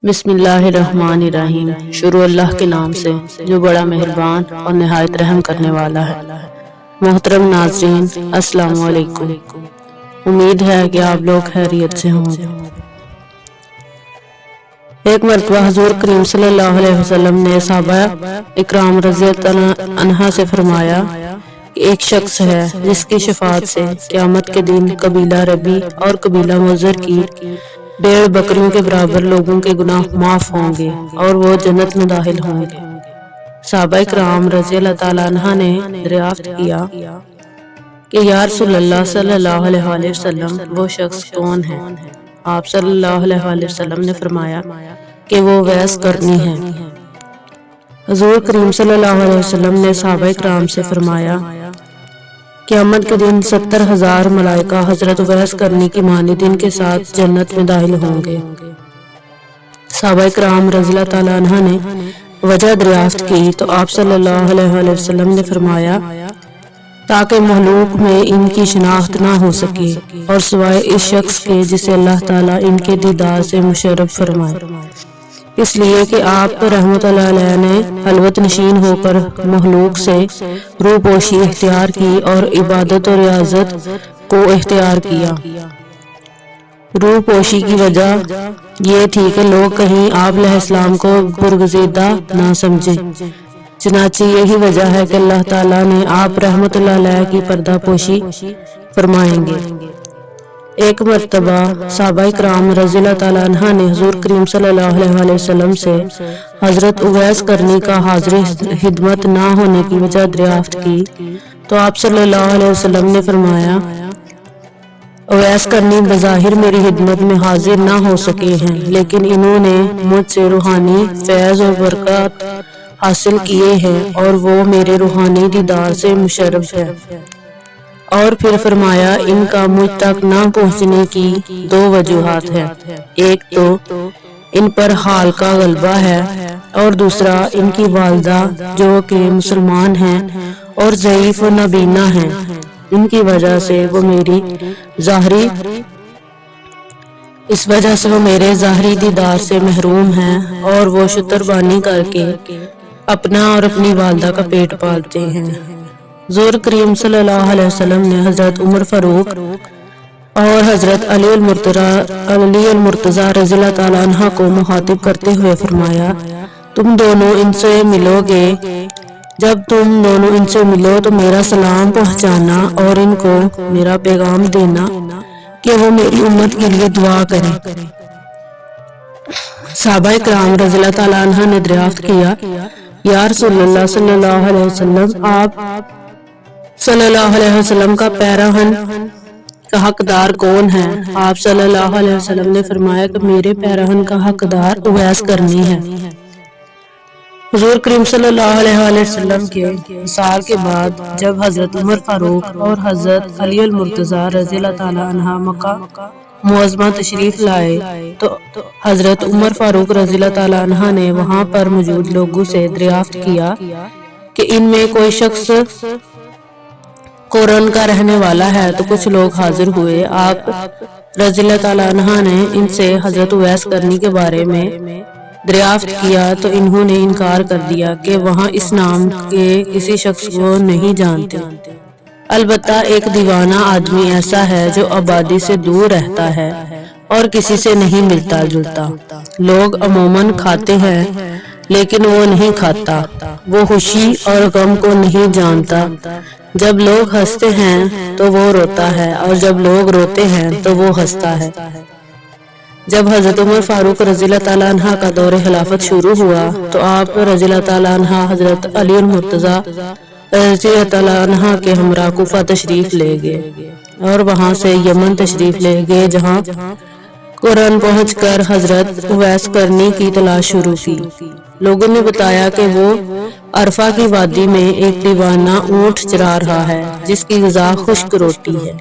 بسم اللہ الرحمن الرحیم۔ شروع اللہ کے نام سے جو بڑا مہربان اور نہایت رحم کرنے والا ہے۔ محترم ناظرین، السلام علیکم۔ امید ہے کہ آپ لوگ خیریت سے ہوں گے۔ ایک مرتبہ حضور کریم صلی اللہ علیہ وسلم نے صحابہ اکرام رضی اللہ عنہ سے فرمایا کہ ایک شخص ہے جس کی شفاعت سے قیامت کے دن قبیلہ ربی اور قبیلہ مضر کی 1.5 بکریوں کے برابر لوگوں کے گناہ معاف ہوں گے اور وہ جنت میں داخل ہوں گے۔ صحابہ اکرام رضی اللہ تعالیٰ عنہ نے دریافت کیا کہ یا رسول اللہ صلی اللہ علیہ وسلم وہ شخص کون ہے؟ آپ صلی اللہ علیہ وسلم نے فرمایا کہ وہ اویس قرنی ہے۔ حضور کریم صلی اللہ علیہ وسلم نے صحابہ اکرام سے فرمایا قیامت کے دن 70,000 ملائکہ حضرت اویس قرنی کی مانند ان کے ساتھ جنت میں داخل ہوں گے۔ صحابہ اکرام رضی اللہ تعالیٰ عنہ نے وجہ دریافت کی تو آپ صلی اللہ علیہ وسلم نے فرمایا تاکہ مخلوق میں ان کی شناخت نہ ہو سکے اور سوائے اس شخص کے جسے اللہ تعالیٰ ان کے دیدار سے مشرف فرمائے، اس لیے کہ آپ رحمت اللہ علیہ نے خلوت نشین ہو کر مخلوق سے روح پوشی اختیار کی اور عبادت و ریاضت کو اختیار کیا۔ روح پوشی کی وجہ یہ تھی کہ لوگ کہیں آپ علیہ السلام کو برگزیدہ نہ سمجھیں، چنانچہ یہی وجہ ہے کہ اللہ تعالیٰ نے آپ رحمت اللہ علیہ کی پردہ پوشی فرمائیں گے۔ ایک مرتبہ صحابہ اکرام رضی اللہ تعالیٰ عنہ نے حضور کریم صلی اللہ علیہ وسلم سے حضرت اویس قرنی کا حاضر خدمت نہ ہونے کی وجہ دریافت کی تو آپ صلی اللہ علیہ وسلم نے فرمایا اویس قرنی بظاہر میری خدمت میں حاضر نہ ہو سکے ہیں، لیکن انہوں نے مجھ سے روحانی فیض اور برکات حاصل کیے ہیں اور وہ میرے روحانی دیدار سے مشرف ہے۔ اور پھر فرمایا ان کا مجھ تک نہ پہنچنے کی 2 وجوہات ہیں، ایک تو ان پر حال کا غلبہ ہے اور دوسرا ان کی والدہ جو کہ مسلمان ہیں اور ضعیف و نابینا ہیں، ان کی وجہ سے وہ میرے ظاہری دیدار سے محروم ہیں اور وہ شتربانی کر کے اپنا اور اپنی والدہ کا پیٹ پالتے ہیں۔ حضور کریم صلی اللہ علیہ وسلم نے حضرت عمر فاروق اور حضرت علی المرتضیٰ رضی اللہ تعالیٰ عنہ کو مخاطب کرتے ہوئے فرمایا تم دونوں ان سے ملو گے، جب تم دونوں ان سے ملو تو میرا سلام پہنچانا اور ان کو میرا پیغام دینا کہ وہ میری امت کے لیے دعا کریں۔ صحابہ اکرام رضی اللہ تعالیٰ عنہ نے دریافت کیا یا رسول اللہ صلی اللہ علیہ وسلم آپ صلی اللہ علیہ وسلم کا پیراہن کا حقدار کون ہے؟ آپ صلی اللہ علیہ وسلم نے فرمایا کہ میرے پیراہن کا حقدار اویس قرنی ہے۔ حضور کریم صلی اللہ علیہ وسلم کے وصال کے بعد جب حضرت عمر فاروق اور حضرت علی المرتضیٰ رضی اللہ تعالیٰ عنہ مکہ معظمہ تشریف لائے تو حضرت عمر فاروق رضی اللہ تعالیٰ عنہ نے وہاں پر موجود لوگوں سے دریافت کیا کہ ان میں کوئی شخص قرن کا رہنے والا ہے تو کچھ لوگ حاضر ہوئے۔ آپ رضی اللہ تعالیٰ عنہ نے ان سے حضرت اویس قرنی کے بارے میں دریافت کیا تو انہوں نے انکار کر دیا کہ وہاں اس نام کے کسی شخص کو نہیں جانتے، البتہ ایک دیوانہ آدمی ایسا ہے جو آبادی سے دور رہتا ہے اور کسی سے نہیں ملتا جلتا۔ لوگ عموماً کھاتے ہیں لیکن وہ نہیں کھاتا، وہ خوشی اور غم کو نہیں جانتا، جب لوگ ہنستے ہیں تو وہ روتا ہے اور جب لوگ روتے ہیں تو وہ ہنستا ہے۔ جب حضرت عمر فاروق رضی اللہ تعالیٰ عنہ کا دور خلافت شروع ہوا تو آپ رضی اللہ تعالیٰ عنہ حضرت علی المرتضیٰ رضی اللہ تعالیٰ عنہ کے ہمراہ کوفہ تشریف لے گئے اور وہاں سے یمن تشریف لے گئے، جہاں قرن پہنچ کر حضرت اویس قرنی کی تلاش شروع کی۔ لوگوں نے بتایا کہ وہ عرفہ کی وادی میں ایک دیوانہ اونٹ چرا رہا ہے جس کی غذا خشک روٹی ہے۔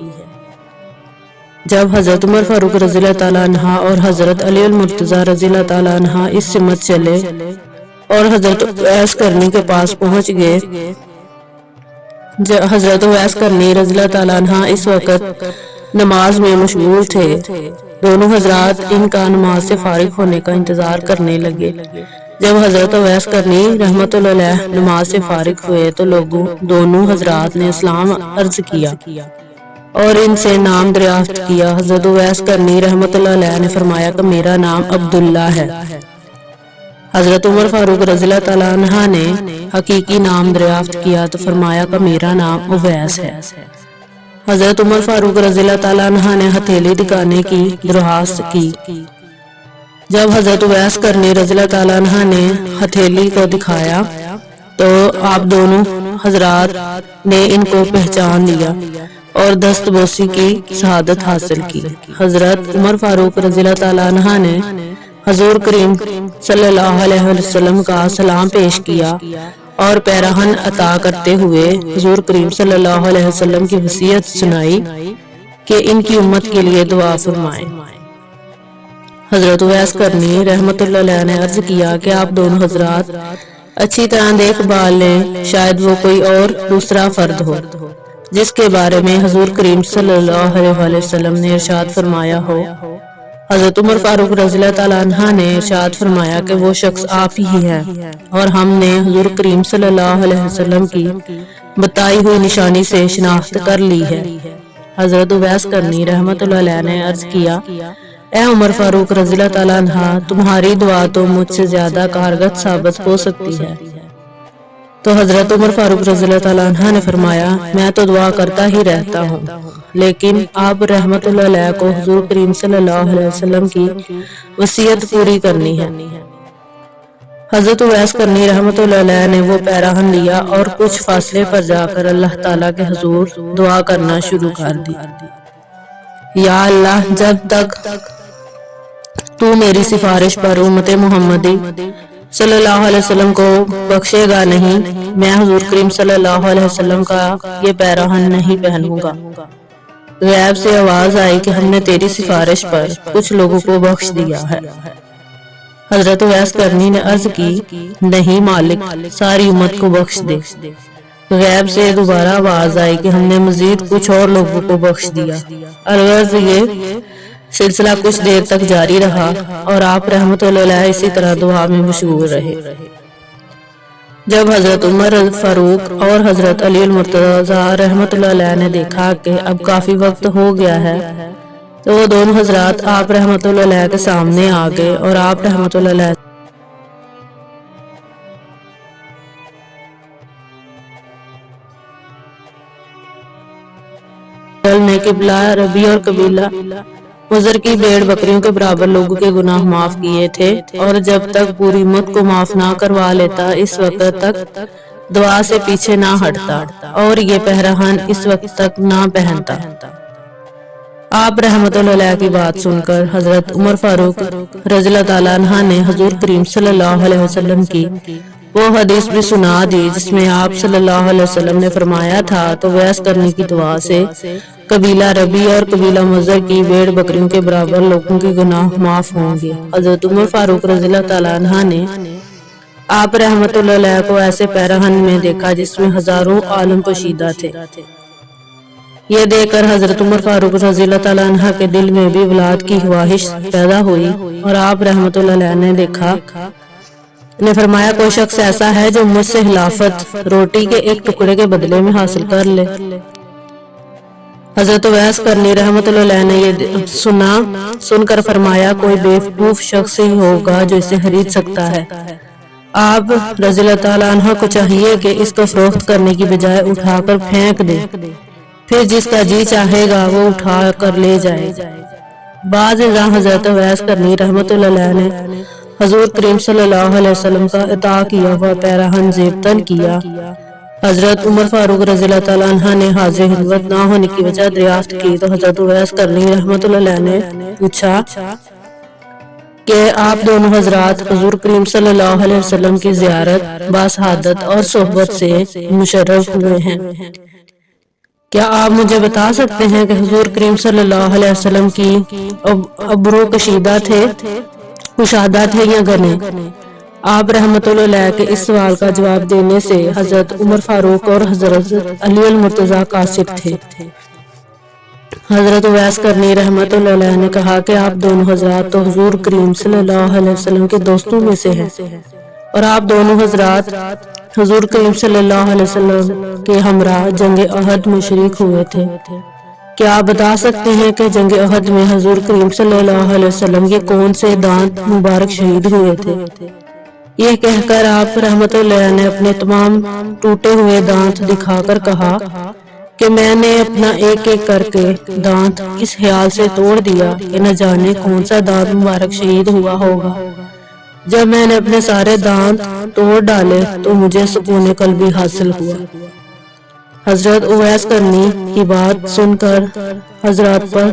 جب حضرت عمر فاروق رضی اللہ تعالیٰ عنہ اور حضرت علی المرتضیٰ رضی اللہ تعالیٰ عنہ اس سمت چلے اور حضرت اویس قرنی کے پاس پہنچ گئے، حضرت اویس قرنی رضی اللہ تعالیٰ عنہ اس وقت نماز میں مشغول تھے۔ دونوں حضرات ان کا نماز سے فارغ ہونے کا انتظار کرنے لگے۔ جب حضرت اویس قرنی رحمۃ اللہ علیہ نماز سے فارغ ہوئے تو دونوں حضرات نے اسلام عرض کیا اور ان سے نام دریافت کیا۔ حضرت اویس قرنی رحمۃ اللہ علیہ نے فرمایا کہ میرا نام عبداللہ ہے۔ حضرت عمر فاروق رضی اللہ تعالیٰ عنہ نے حقیقی نام دریافت کیا تو فرمایا کہ میرا نام اویس ہے۔ حضرت عمر فاروق رضی اللہ تعالیٰ عنہ نے ہتھیلی دکھانے کی درخواست کی۔ جب حضرت اویس قرنی رضی اللہ تعالیٰ عنہ نے ہتھیلی کو دکھایا تو آپ دونوں حضرات نے ان کو پہچان لیا اور دست بوسی کی شہادت حاصل کی۔ حضرت عمر فاروق رضی اللہ تعالیٰ عنہ نے حضور کریم صلی اللہ علیہ وسلم کا سلام پیش کیا اور پیراہن عطا کرتے ہوئے حضور کریم صلی اللہ علیہ وسلم کی وصیت سنائی کہ ان کی امت کے لیے دعا فرمائیں۔ حضرت اویس قرنی رحمۃ اللہ علیہ نے عرض کیا کہ آپ دونوں حضرات اچھی طرح دیکھ بھال لیں، شاید وہ کوئی اور دوسرا فرد ہو جس کے بارے میں حضور کریم صلی اللہ علیہ وسلم نے ارشاد فرمایا ہو۔ حضرت عمر فاروق رضی اللہ تعالیٰ عنہ نے ارشاد فرمایا کہ وہ شخص آپ ہی ہے اور ہم نے حضور کریم صلی اللہ علیہ وسلم کی بتائی ہوئی نشانی سے شناخت کر لی ہے۔ حضرت اویس قرنی رحمۃ اللہ علیہ نے عرض کیا، اے عمر فاروق رضی اللہ تعالیٰ عنہ، تمہاری دعا تو مجھ سے زیادہ کارگر ثابت ہو سکتی ہے۔ تو حضرت عمر فاروق رضی اللہ تعالیٰ عنہ نے فرمایا، میں تو دعا کرتا ہی رہتا ہوں، لیکن آپ رحمت اللہ علیہ کو حضور کریم صلی اللہ علیہ وسلم کی وصیت پوری کرنی ہے۔ حضرت اویس قرنی رحمت اللہ علیہ نے وہ پیراہن لیا اور کچھ فاصلے پر جا کر اللہ تعالیٰ کے حضور دعا کرنا شروع کر دی۔ یا اللہ، جب تک تو میری سفارش پر امت محمدی صلی اللہ علیہ وسلم کو بخشے گا نہیں، میں حضور کریم صلی اللہ علیہ وسلم کا یہ پیراہن نہیں پہنوں گا۔ غیب سے آواز آئی کہ ہم نے تیری سفارش پر کچھ لوگوں کو بخش دیا ہے۔ حضرت اویس قرنی نے عرض کی، نہیں مالک، ساری امت کو بخش دے۔ غیب سے دوبارہ آواز آئی کہ ہم نے مزید کچھ اور لوگوں کو بخش دیا۔ الغرض یہ سلسلہ کچھ دیر تک جاری رہا اور آپ رحمت اللہ علیہ اسی طرح دعا میں مشغول رہے۔ جب حضرت عمر فاروق اور حضرت علی المرتضی رحمت اللہ علیہ نے دیکھا کہ اب کافی وقت ہو گیا ہے تو وہ دونوں حضرات آپ رحمت اللہ علیہ کے سامنے آ گئے اور آپ رحمت اللہ علیہ نے قبلہ ربی اور قبیلہ مضر کی بھیڑ بکریوں کے برابر لوگوں کے گناہ معاف کیے تھے، اور جب تک پوری امت کو معاف نہ کروا لیتا اس وقت تک دعا سے پیچھے نہ ہٹتا اور یہ پیراہن اس وقت تک نہ پہنتا۔ آپ رحمت اللہ علیہ کی بات سن کر حضرت عمر فاروق رضی اللہ تعالیٰ عنہ نے حضور کریم صلی اللہ علیہ وسلم کی وہ حدیث بھی سنا دی جس میں آپ صلی اللہ علیہ وسلم نے فرمایا تھا تو اویس قرنی کی دعا سے قبیلہ ربی اور قبیلہ مضر کی بھیڑ بکریوں کے برابر لوگوں کے گناہ معاف ہوں گے۔ حضرت عمر فاروق رضی اللہ تعالیٰ عنہ نے آپ رحمت اللہ علیہ کو ایسے پیراہن میں دیکھا جس میں ہزاروں عالم پوشیدہ تھے۔ یہ دیکھ کر حضرت عمر فاروق رضی اللہ تعالیٰ عنہ کے دل میں بھی اولاد کی خواہش پیدا ہوئی اور آپ رحمت اللہ علیہ نے دیکھا نے فرمایا، کوئی شخص ایسا ہے جو مجھ سے خلافت روٹی کے ایک ٹکڑے کے بدلے میں حاصل کر لے۔ حضرت اویس قرنی رحمت اللہ علیہ نے یہ سن کر فرمایا، کوئی بیوقوف شخص ہی ہوگا جو اسے خرید سکتا ہے۔ آپ رضی اللہ تعالیٰ عنہ کو چاہیے کہ اس کو فروخت کرنے کی بجائے اٹھا کر پھینک دے، پھر جس کا جی چاہے گا وہ اٹھا کر لے جائے۔ بعض ازاں حضرت اویس قرنی رحمت اللہ علیہ نے حضور کریم صلی اللہ علیہ وسلم کا عطا کیا ہوا پیراہن زیب تن کیا۔ حضرت عمر فاروق رضی اللہ تعالیٰ عنہ نے حاضر خدمت نہ ہونے کی وجہ دریافت کی تو حضرت اویس قرنی رحمت اللہ علیہ نے پوچھا کہ آپ دونوں حضرات حضور کریم صلی اللہ علیہ وسلم کی زیارت باسعادت اور صحبت سے مشرف ہوئے ہیں، کیا آپ مجھے بتا سکتے ہیں کہ حضور کریم صلی اللہ علیہ وسلم کی ابرو کشیدہ تھے، کشادہ تھے یا گھنے؟ آپ رحمت اللہ علیہ کے اس سوال کا جواب دینے سے حضرت عمر فاروق اور حضرت علی المرتضی قاصر تھے۔ حضرت اویس قرنی رحمۃ اللہ علیہ نے کہا کہ آپ دونوں حضرات تو حضور کریم صلی اللہ علیہ وسلم کے دوستوں میں سے ہیں، اور آپ دونوں حضرات حضور کریم صلی اللہ علیہ وسلم کے ہمراہ جنگ احد میں شریک ہوئے تھے۔ کیا آپ بتا سکتے ہیں کہ جنگ احد میں حضور کریم صلی اللہ علیہ وسلم کے کون سے دانت مبارک شہید ہوئے تھے؟ یہ کہہ کر آپ رحمت اللہ نے اپنے تمام ٹوٹے ہوئے دانت دکھا کر کہا کہ میں نے اپنا ایک ایک کر کے دانت اس خیال سے توڑ دیا کہ نہ جانے کون سا دانت مبارک شہید ہوا ہوگا۔ جب میں نے اپنے سارے دانت توڑ ڈالے تو مجھے سکون قلبی حاصل ہوا۔ حضرت اویس قرنی کی بات سن کر حضرات پر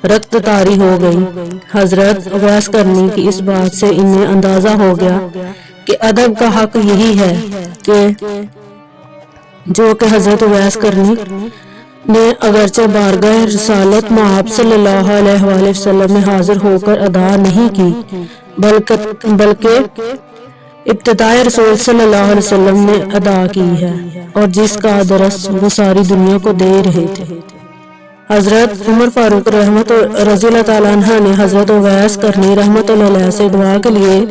رخت طاری ہو گئی۔ حضرت اویس قرنی کی اس بات سے انہیں اندازہ ہو گیا کہ ادب کا حق یہی ہے کہ جو کہ حضرت اویس قرنی نے اگرچہ بارگاہ رسالت مآب صلی اللہ علیہ وآلہ وسلم میں حاضر ہو کر ادا نہیں کی، بلکہ ابتدائے رسول صلی اللہ علیہ وسلم نے ادا کی ہے، اور جس کا درس وہ ساری دنیا کو دے رہے تھے۔ حضرت عمر فاروق رضی اللہ تعالیٰ عنہ نے حضرت اویس قرنی رحمۃ اللہ علیہ سے دعا کے لیے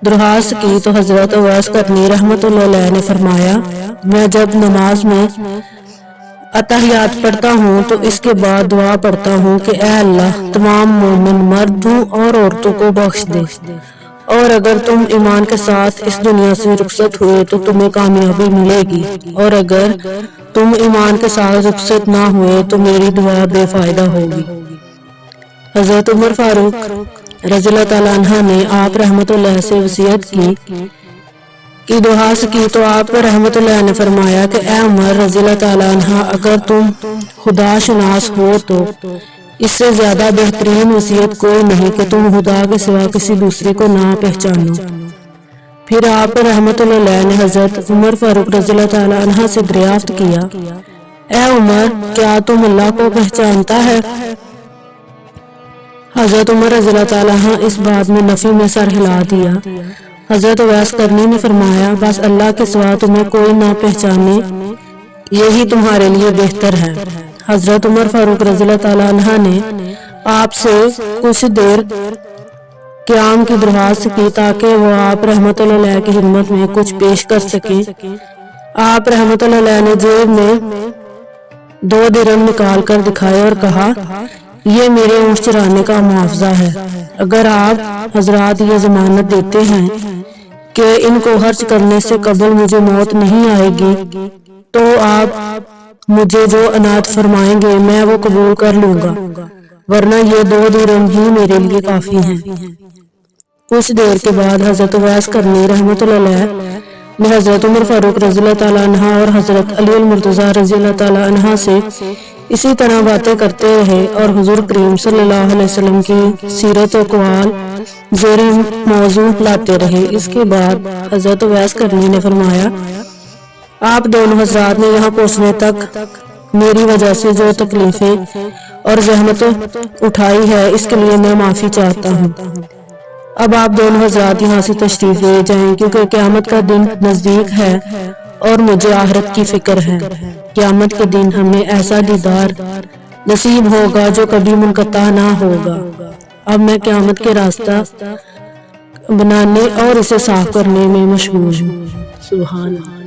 درخواست کی تو حضرت اویس قرنی رحمۃ اللہ علیہ نے فرمایا، میں جب نماز میں اتحیات پڑھتا ہوں تو اس کے بعد دعا پڑھتا ہوں کہ اے اللہ تمام مومن مردوں اور عورتوں کو بخش دے، اور اگر تم ایمان کے ساتھ اس دنیا سے رخصت ہوئے تو تمہیں کامیابی ملے گی، اور اگر تم ایمان کے ساتھ رخصت نہ ہوئے تو میری دعا بے فائدہ ہوگی۔ حضرت عمر فاروق رضی اللہ تعالیٰ عنہ نے آپ رحمت اللہ سے وصیت کی درخواست کی تو آپ رحمت اللہ نے فرمایا کہ اے عمر رضی اللہ تعالیٰ عنہ، اگر تم خدا شناس ہو تو اس سے زیادہ بہترین وصیت کوئی نہیں کہ تم خدا کے سوا کسی دوسرے کو نہ پہچانو۔ پھر آپ رحمت اللہ نے حضرت عمر فاروق رضی اللہ تعالیٰ عنہ سے دریافت کیا، اے عمر کیا تم اللہ کو پہچانتا ہے؟ حضرت عمر رضی اللہ تعالیٰ عنہ اس بات میں نفی میں سر ہلا دیا۔ حضرت اویس قرنی نے فرمایا، بس اللہ کے سوا تمہیں کوئی نہ پہچانے، یہی تمہارے لیے بہتر ہے۔ حضرت عمر فاروق رضی اللہ تعالیٰ عنہ نے آپ سے کچھ دیر قیام کی درخواست کی تاکہ وہ آپ رحمت اللہ علیہ کی خدمت میں کچھ پیش کر سکیں۔ آپ رحمت اللہ علیہ نے جیب میں 2 درہم نکال کر دکھائے اور کہا، یہ میرے اونٹ چرانے کا معاوضہ ہے، اگر آپ حضرات یہ ضمانت دیتے ہیں کہ ان کو خرچ کرنے سے قبل مجھے موت نہیں آئے گی تو آپ مجھے جو عنایت فرمائیں گے میں وہ قبول کر لوں گا، ورنہ یہ 2 درہم ہی میرے لیے کافی ہیں۔ کچھ دیر کے بعد حضرت اویس قرنی رحمۃ اللہ علیہ نے حضرت عمر فاروق رضی اللہ تعالیٰ عنہ اور حضرت علی المرتضیٰ رضی اللہ تعالیٰ عنہ سے اسی طرح باتیں کرتے رہے اور حضور کریم صلی اللہ علیہ وسلم کی سیرت و اقوال زیر موضوع لاتے رہے۔ اس کے بعد حضرت اویس قرنی نے فرمایا، آپ دونوں حضرات نے یہاں پہنچنے تک میری وجہ سے جو تکلیفیں اور زحمت اٹھائی ہے اس کے لیے میں معافی چاہتا ہوں۔ اب آپ دونوں حضرات یہاں سے تشریف لے جائیں کیونکہ قیامت کا دن نزدیک ہے اور مجھے آخرت کی فکر ہے۔ قیامت کے دن ہمیں ایسا دیدار نصیب ہوگا جو کبھی منقطع نہ ہوگا۔ اب میں قیامت کے راستہ بنانے اور اسے صاف کرنے میں مشغول ہوں۔ سبحان اللہ۔